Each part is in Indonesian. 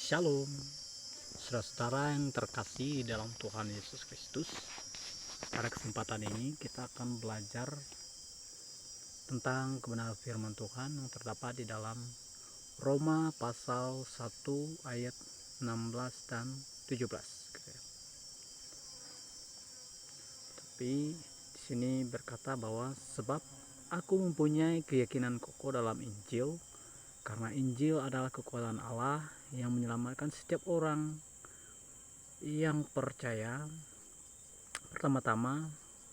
Shalom, saudara-saudara yang terkasih dalam Tuhan Yesus Kristus. Pada kesempatan ini kita akan belajar tentang kebenaran firman Tuhan yang terdapat di dalam Roma pasal 1 ayat 16 dan 17. Tapi di sini berkata bahwa sebab aku mempunyai keyakinan kokoh dalam Injil, karena Injil adalah kekuatan Allah yang menyelamatkan setiap orang yang percaya, pertama-tama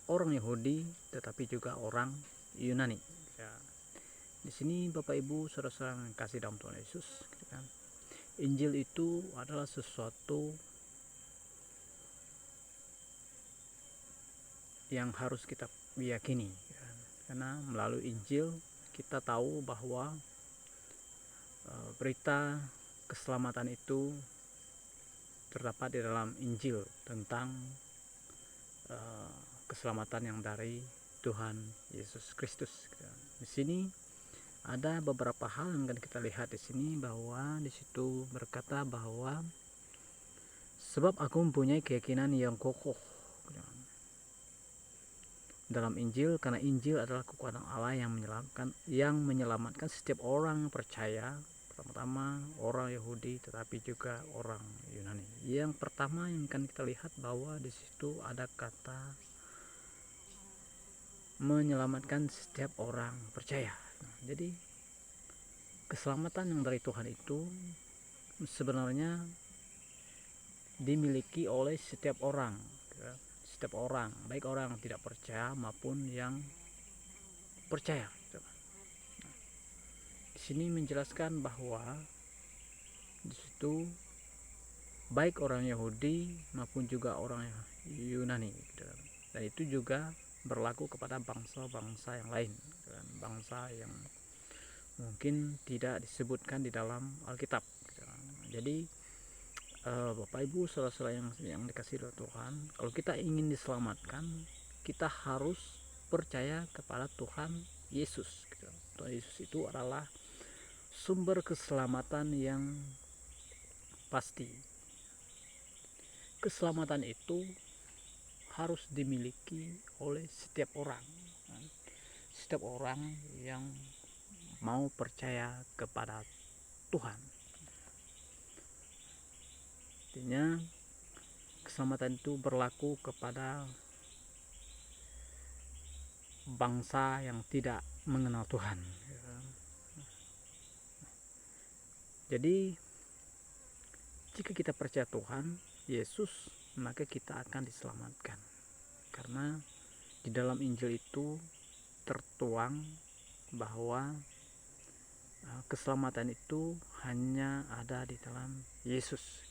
orang Yahudi tetapi juga orang Yunani. Ya. Di sini Bapak Ibu saudara-saudara yang kasih dalam Tuhan Yesus, ya. Injil itu adalah sesuatu yang harus kita yakini, ya. Karena melalui Injil kita tahu bahwa berita keselamatan itu terdapat di dalam Injil tentang keselamatan yang dari Tuhan Yesus Kristus. Di sini ada beberapa hal yang akan kita lihat di sini, bahwa di situ berkata bahwa sebab aku mempunyai keyakinan yang kokoh dalam Injil, karena Injil adalah kekuatan Allah yang menyelamatkan setiap orang yang percaya, pertama-tama orang Yahudi tetapi juga orang Yunani. Yang pertama yang akan kita lihat bahwa di situ ada kata menyelamatkan setiap orang percaya. Jadi keselamatan yang dari Tuhan itu sebenarnya dimiliki oleh setiap orang, setiap orang, baik orang yang tidak percaya maupun yang percaya. Di sini menjelaskan bahwa di situ baik orang Yahudi maupun juga orang Yunani, dan itu juga berlaku kepada bangsa-bangsa yang lain, bangsa yang mungkin tidak disebutkan di dalam Alkitab. Jadi Bapak Ibu saudara-saudara yang dikasihi oleh Tuhan, kalau kita ingin diselamatkan, kita harus percaya kepada Tuhan Yesus. Tuhan Yesus itu adalah sumber keselamatan yang pasti. Keselamatan itu harus dimiliki oleh setiap orang. Setiap orang yang mau percaya kepada Tuhan. Artinya keselamatan itu berlaku kepada bangsa yang tidak mengenal Tuhan. Jadi jika kita percaya Tuhan Yesus, maka kita akan diselamatkan, karena di dalam Injil itu tertuang bahwa keselamatan itu hanya ada di dalam Yesus.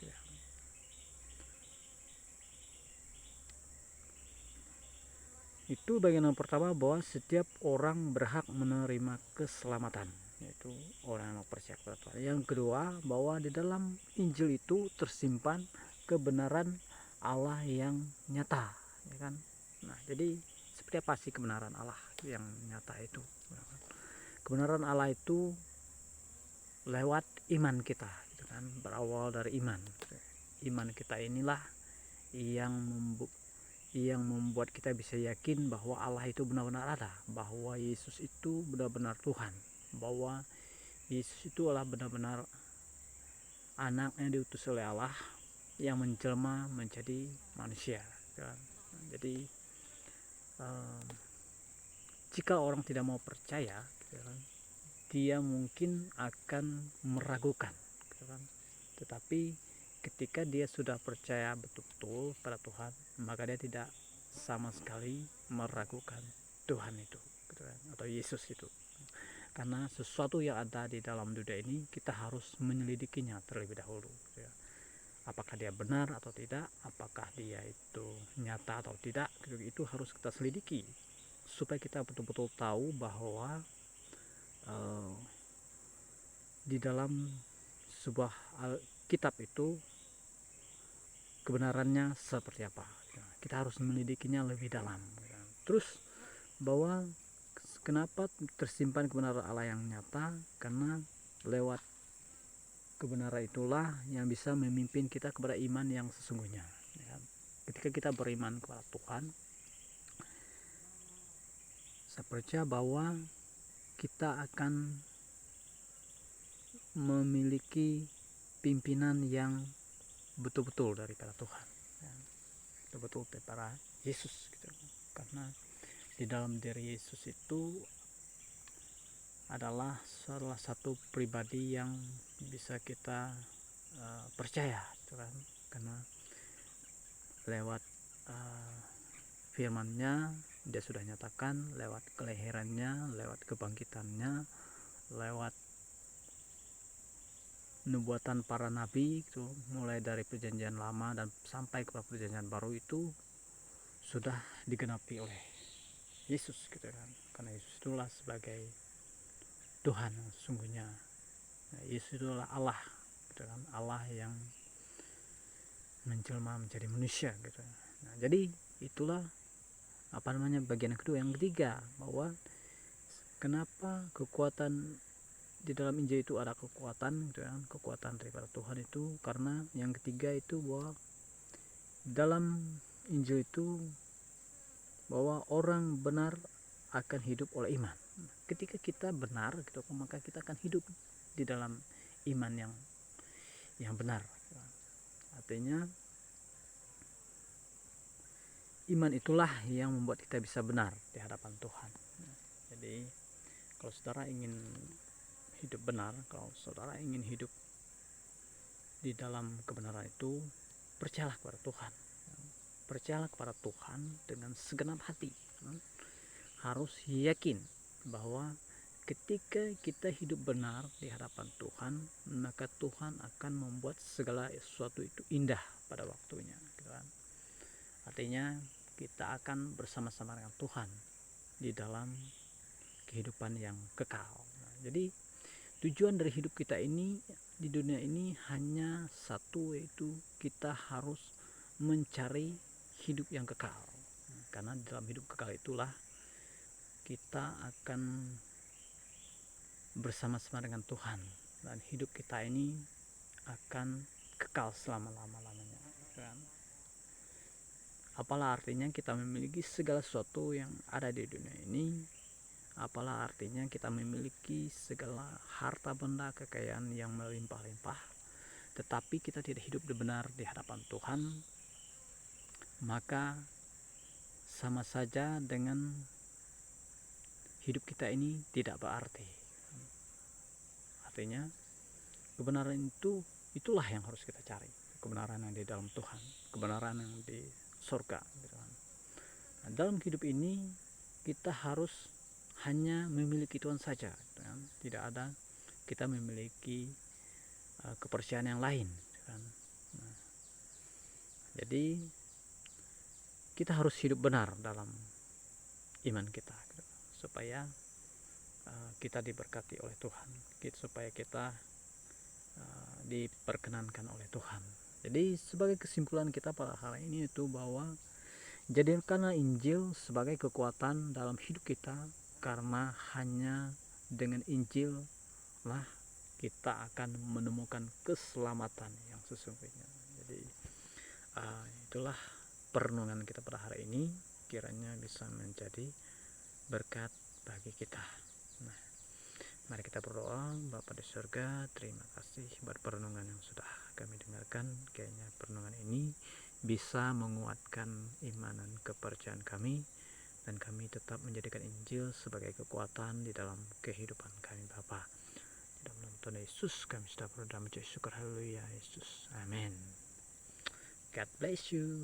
Itu bagian yang pertama, bahwa setiap orang berhak menerima keselamatan, yaitu orang yang percaya kepada Tuhan. Yang kedua, bahwa di dalam Injil itu tersimpan kebenaran Allah yang nyata, ya kan? Nah, jadi seperti apa sih kebenaran Allah yang nyata itu? Kebenaran Allah itu lewat iman kita, gitu kan? Berawal dari iman. Iman kita inilah yang membuat kita bisa yakin bahwa Allah itu benar-benar ada, bahwa Yesus itu benar-benar Tuhan, bahwa Yesus itu adalah benar-benar anak yang diutus oleh Allah yang menjelma menjadi manusia. Jadi jika orang tidak mau percaya, dia mungkin akan meragukan, tetapi ketika dia sudah percaya betul-betul pada Tuhan, maka dia tidak sama sekali meragukan Tuhan itu, atau Yesus itu. Karena sesuatu yang ada di dalam dunia ini kita harus menyelidikinya terlebih dahulu. Apakah dia benar atau tidak, apakah dia itu nyata atau tidak, itu harus kita selidiki supaya kita betul-betul tahu bahwa di dalam sebuah kitab itu kebenarannya seperti apa. Kita harus menyelidikinya lebih dalam. Terus bahwa kenapa tersimpan kebenaran Allah yang nyata, karena lewat kebenaran itulah yang bisa memimpin kita kepada iman yang sesungguhnya. Ketika kita beriman kepada Tuhan, saya percaya bahwa kita akan memiliki pimpinan yang betul-betul daripada Tuhan, betul-betul daripada Yesus gitu. Karena di dalam diri Yesus itu adalah salah satu pribadi yang bisa kita percaya gitu kan. Karena lewat firman-Nya dia sudah nyatakan, lewat kelahirannya, lewat kebangkitannya, lewat nubuatan para nabi itu, mulai dari perjanjian lama dan sampai ke perjanjian baru itu sudah digenapi oleh Yesus gitu kan. Karena Yesus itulah sebagai Tuhan yang sesungguhnya. Yesus itulah Allah gitu kan, Allah yang menjelma menjadi manusia gitu. Nah, jadi itulah bagian kedua. Yang ketiga, bahwa kenapa kekuatan di dalam Injil itu ada kekuatan gitu kan, kekuatan daripada Tuhan itu, karena yang ketiga itu bahwa dalam Injil itu bahwa orang benar akan hidup oleh iman. Ketika kita benar gitu, maka kita akan hidup di dalam iman yang benar. Artinya iman itulah yang membuat kita bisa benar di hadapan Tuhan. Jadi kalau saudara ingin hidup benar, kalau saudara ingin hidup di dalam kebenaran itu, percayalah kepada Tuhan. Percayalah kepada Tuhan dengan segenap hati. Harus yakin bahwa ketika kita hidup benar di hadapan Tuhan, maka Tuhan akan membuat segala sesuatu itu indah pada waktunya gitu kan. Artinya kita akan bersama-sama dengan Tuhan di dalam kehidupan yang kekal. Jadi tujuan dari hidup kita ini di dunia ini hanya satu, yaitu kita harus mencari hidup yang kekal. Karena dalam hidup kekal itulah kita akan bersama-sama dengan Tuhan, dan hidup kita ini akan kekal selama-lamanya kan? Apalah artinya kita memiliki segala sesuatu yang ada di dunia ini, apalah artinya kita memiliki segala harta benda, kekayaan yang melimpah-limpah, tetapi kita tidak hidup benar di hadapan Tuhan, maka sama saja dengan hidup kita ini tidak berarti. Artinya kebenaran itulah yang harus kita cari, kebenaran yang di dalam Tuhan, kebenaran yang di surga gitu kan. Nah, dalam hidup ini kita harus hanya memiliki Tuhan saja gitu kan. Tidak ada kita memiliki kepercayaan yang lain gitu kan. Nah, jadi kita harus hidup benar dalam iman kita gitu, supaya kita diberkati oleh Tuhan, supaya kita diperkenankan oleh Tuhan. Jadi sebagai kesimpulan kita pada hari ini itu bahwa jadikanlah Injil sebagai kekuatan dalam hidup kita, karena hanya dengan Injil lah kita akan menemukan keselamatan yang sesungguhnya. Jadi itulah perenungan kita pada hari ini, kiranya bisa menjadi berkat bagi kita. Nah, mari kita berdoa. Bapa di surga, terima kasih buat perenungan yang sudah kami dengarkan. Kayaknya perenungan ini bisa menguatkan iman dan kepercayaan kami, dan kami tetap menjadikan Injil sebagai kekuatan di dalam kehidupan kami Bapa. Di dalam nama Tuhan Yesus kami sudah berdoa, mengucap syukur. Haleluya Yesus, amin. God bless you.